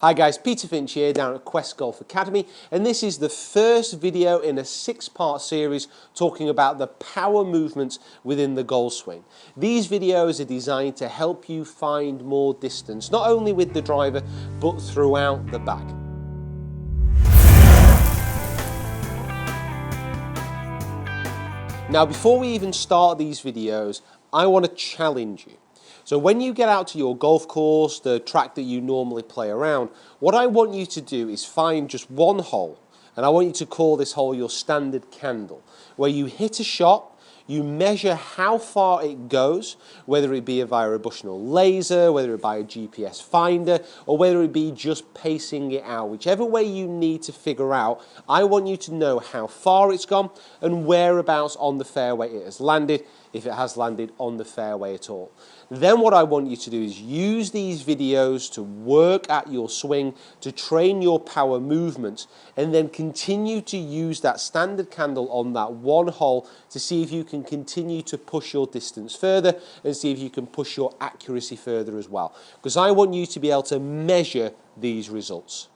Hi guys, Peter Finch here down at Quest Golf Academy, and this is the first video in a 6-part series talking about the power movements within the golf swing. These videos are designed to help you find more distance, not only with the driver, but throughout the bag. Now before we even start these videos, I want to challenge you. So when you get out to your golf course, the track that you normally play around, what I want you to do is find just one hole, and I want you to call this hole your standard candle, where you hit a shot, you measure how far it goes, whether it be via a Bushnell laser, whether it be a GPS finder, or whether it be just pacing it out. Whichever way you need to figure out, I want you to know how far it's gone and whereabouts on the fairway it has landed, if it has landed on the fairway at all. Then what I want you to do is use these videos to work at your swing, to train your power movements, and then continue to use that standard candle on that one hole to see if you can continue to push your distance further and see if you can push your accuracy further as well. Because I want you to be able to measure these results.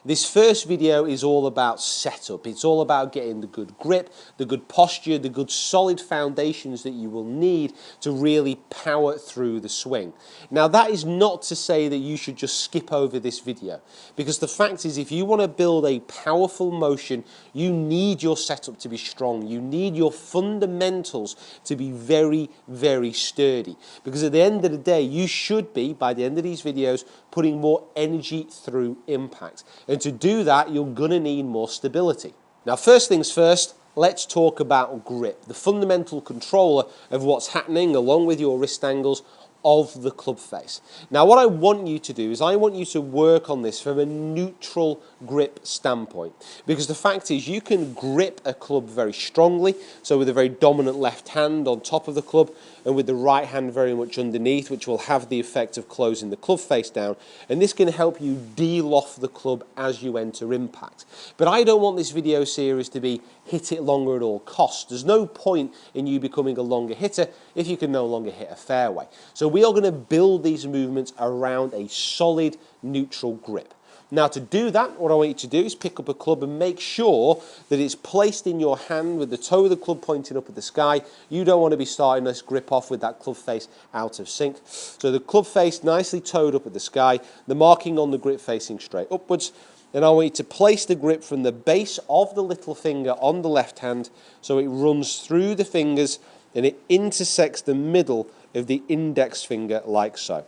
This first video is all about setup. It's all about getting the good grip, the good posture, the good solid foundations that you will need to really power through the swing. Now that is not to say that you should just skip over this video, because the fact is if you want to build a powerful motion, you need your setup to be strong. You need your fundamentals to be very, very sturdy, because at the end of the day you should be, by the end of these videos, putting more energy through impact. And to do that, you're going to need more stability. Now, first things first, let's talk about grip, the fundamental controller of what's happening along with your wrist angles of the club face. Now, what I want you to do is I want you to work on this from a neutral grip standpoint, because the fact is you can grip a club very strongly, so with a very dominant left hand on top of the club and with the right hand very much underneath, which will have the effect of closing the club face down, and this can help you de-loft the club as you enter impact. But I don't want this video series to be hit it longer at all costs. There's no point in you becoming a longer hitter if you can no longer hit a fairway. So we are going to build these movements around a solid neutral grip. Now to do that, what I want you to do is pick up a club and make sure that it's placed in your hand with the toe of the club pointing up at the sky. You don't want to be starting this grip off with that club face out of sync. So the club face nicely toed up at the sky, the marking on the grip facing straight upwards. And I want you to place the grip from the base of the little finger on the left hand so it runs through the fingers and it intersects the middle of the index finger like so.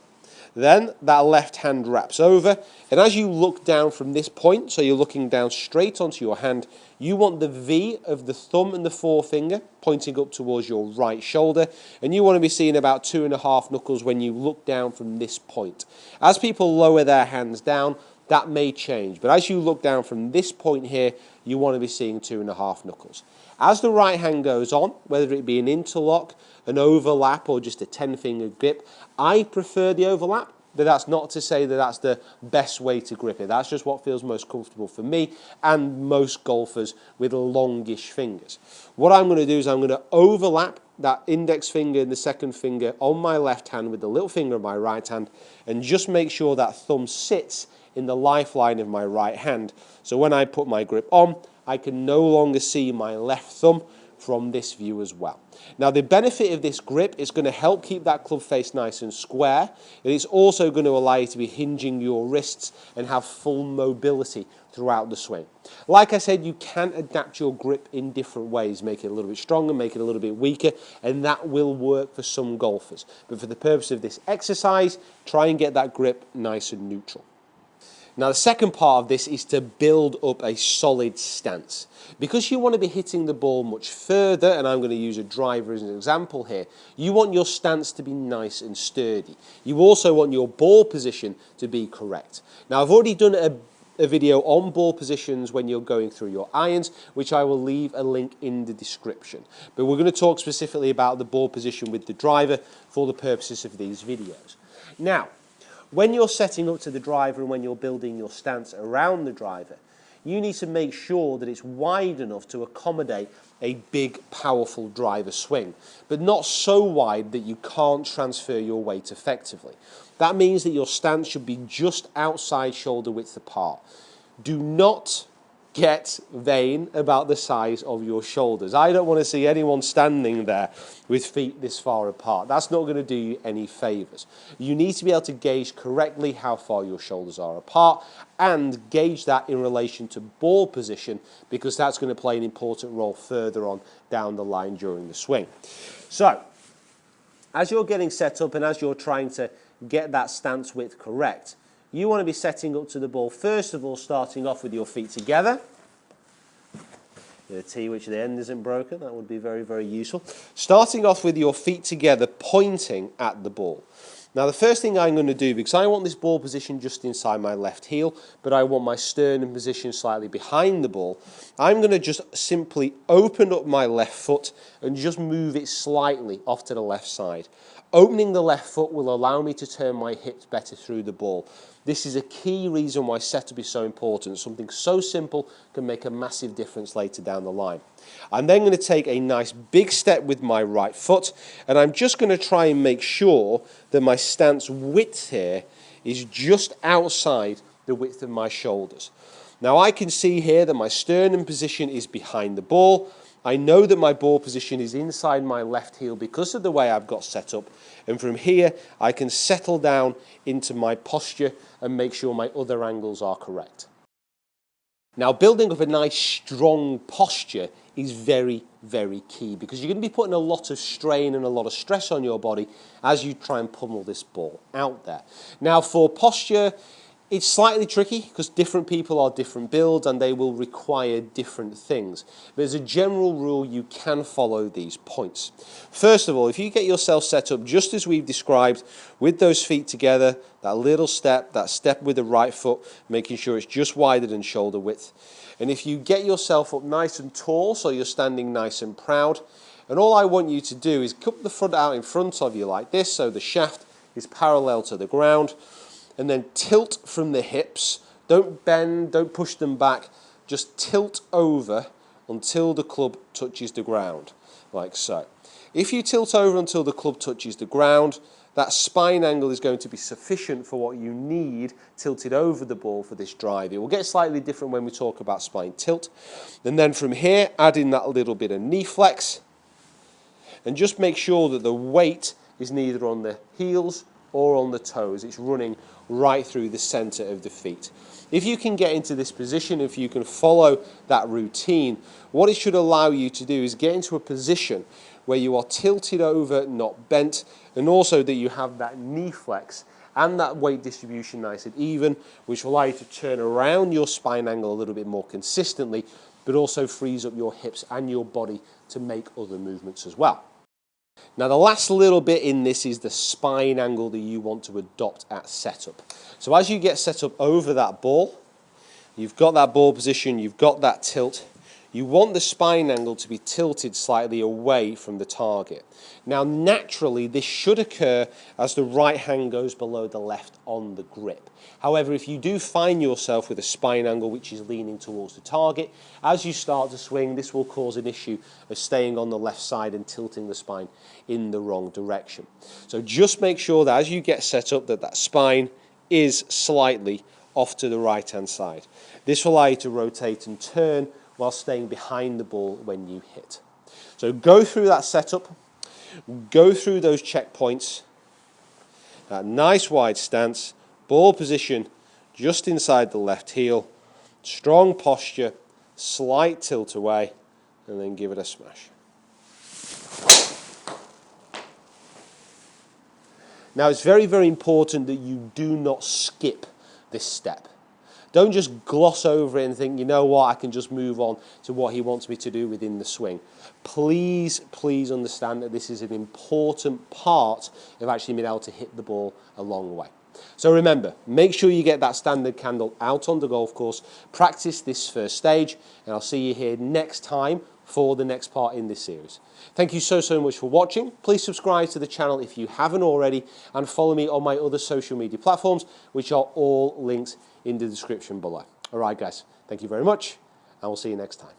Then that left hand wraps over, and as you look down from this point, so you're looking down straight onto your hand, you want the V of the thumb and the forefinger pointing up towards your right shoulder, and you want to be seeing about 2.5 knuckles when you look down from this point. As people lower their hands down, that may change, but as you look down from this point here, you want to be seeing 2.5 knuckles. As the right hand goes on, whether it be an interlock, an overlap, or just a 10-finger grip, I prefer the overlap, but that's not to say that that's the best way to grip it. That's just what feels most comfortable for me and most golfers with longish fingers. What I'm going to do is I'm going to overlap that index finger and the second finger on my left hand with the little finger of my right hand, and just make sure that thumb sits in the lifeline of my right hand. So when I put my grip on, I can no longer see my left thumb from this view as well. Now the benefit of this grip is going to help keep that club face nice and square, and it's also going to allow you to be hinging your wrists and have full mobility throughout the swing. Like I said, you can adapt your grip in different ways, make it a little bit stronger, make it a little bit weaker, and that will work for some golfers. But for the purpose of this exercise, try and get that grip nice and neutral. Now the second part of this is to build up a solid stance. Because you want to be hitting the ball much further, and I'm going to use a driver as an example here, you want your stance to be nice and sturdy. You also want your ball position to be correct. Now I've already done a video on ball positions when you're going through your irons, which I will leave a link in the description. But we're going to talk specifically about the ball position with the driver for the purposes of these videos. Now, when you're setting up to the driver and when you're building your stance around the driver, you need to make sure that it's wide enough to accommodate a big, powerful driver swing, but not so wide that you can't transfer your weight effectively. That means that your stance should be just outside shoulder width apart. Do not get vain about the size of your shoulders. I don't want to see anyone standing there with feet this far apart. That's not going to do you any favours. You need to be able to gauge correctly how far your shoulders are apart and gauge that in relation to ball position, because that's going to play an important role further on down the line during the swing. So, as you're getting set up and as you're trying to get that stance width correct, you want to be setting up to the ball, first of all, starting off with your feet together. A T which the end isn't broken, that would be very, very useful. Starting off with your feet together, pointing at the ball. Now the first thing I'm going to do, because I want this ball position just inside my left heel, but I want my sternum position slightly behind the ball, I'm going to just simply open up my left foot and just move it slightly off to the left side. Opening the left foot will allow me to turn my hips better through the ball. This is a key reason why setup is so important. Something so simple can make a massive difference later down the line. I'm then going to take a nice big step with my right foot, and I'm just going to try and make sure that my stance width here is just outside the width of my shoulders. Now I can see here that my sternum position is behind the ball. I know that my ball position is inside my left heel because of the way I've got set up, and from here I can settle down into my posture and make sure my other angles are correct. Now building up a nice strong posture is very, very key, because you're going to be putting a lot of strain and a lot of stress on your body as you try and pummel this ball out there. Now for posture, it's slightly tricky because different people are different builds and they will require different things. But as a general rule, you can follow these points. First of all, if you get yourself set up just as we've described, with those feet together, that little step, that step with the right foot, making sure it's just wider than shoulder width. And if you get yourself up nice and tall, so you're standing nice and proud, and all I want you to do is cup the front out in front of you like this, so the shaft is parallel to the ground, and then tilt from the hips. Don't bend, don't push them back, just tilt over until the club touches the ground, like so. If you tilt over until the club touches the ground, that spine angle is going to be sufficient for what you need tilted over the ball for this drive. It will get slightly different when we talk about spine tilt. And then from here, add in that little bit of knee flex, and just make sure that the weight is neither on the heels or on the toes. It's running right through the center of the feet. If you can get into this position, if you can follow that routine, what it should allow you to do is get into a position where you are tilted over, not bent, and also that you have that knee flex and that weight distribution nice and even, which will allow you to turn around your spine angle a little bit more consistently, but also frees up your hips and your body to make other movements as well. Now the last little bit in this is the spine angle that you want to adopt at setup. So as you get set up over that ball, you've got that ball position, you've got that tilt, you want the spine angle to be tilted slightly away from the target. Now naturally this should occur as the right hand goes below the left on the grip. However, if you do find yourself with a spine angle which is leaning towards the target, as you start to swing, this will cause an issue of staying on the left side and tilting the spine in the wrong direction. So just make sure that as you get set up that spine is slightly off to the right hand side. This will allow you to rotate and turn while staying behind the ball when you hit. So go through that setup, go through those checkpoints, that nice wide stance, ball position just inside the left heel, strong posture, slight tilt away, and then give it a smash. Now it's very, very important that you do not skip this step. Don't just gloss over it and think, you know what, I can just move on to what he wants me to do within the swing. Please, please understand that this is an important part of actually being able to hit the ball a long way. So remember, make sure you get that standard candle out on the golf course, practice this first stage, and I'll see you here next time for the next part in this series. Thank you so, so much for watching. Please subscribe to the channel if you haven't already, and follow me on my other social media platforms, which are all linked in the description below. All right, guys, Thank you very much, and we'll see you next time.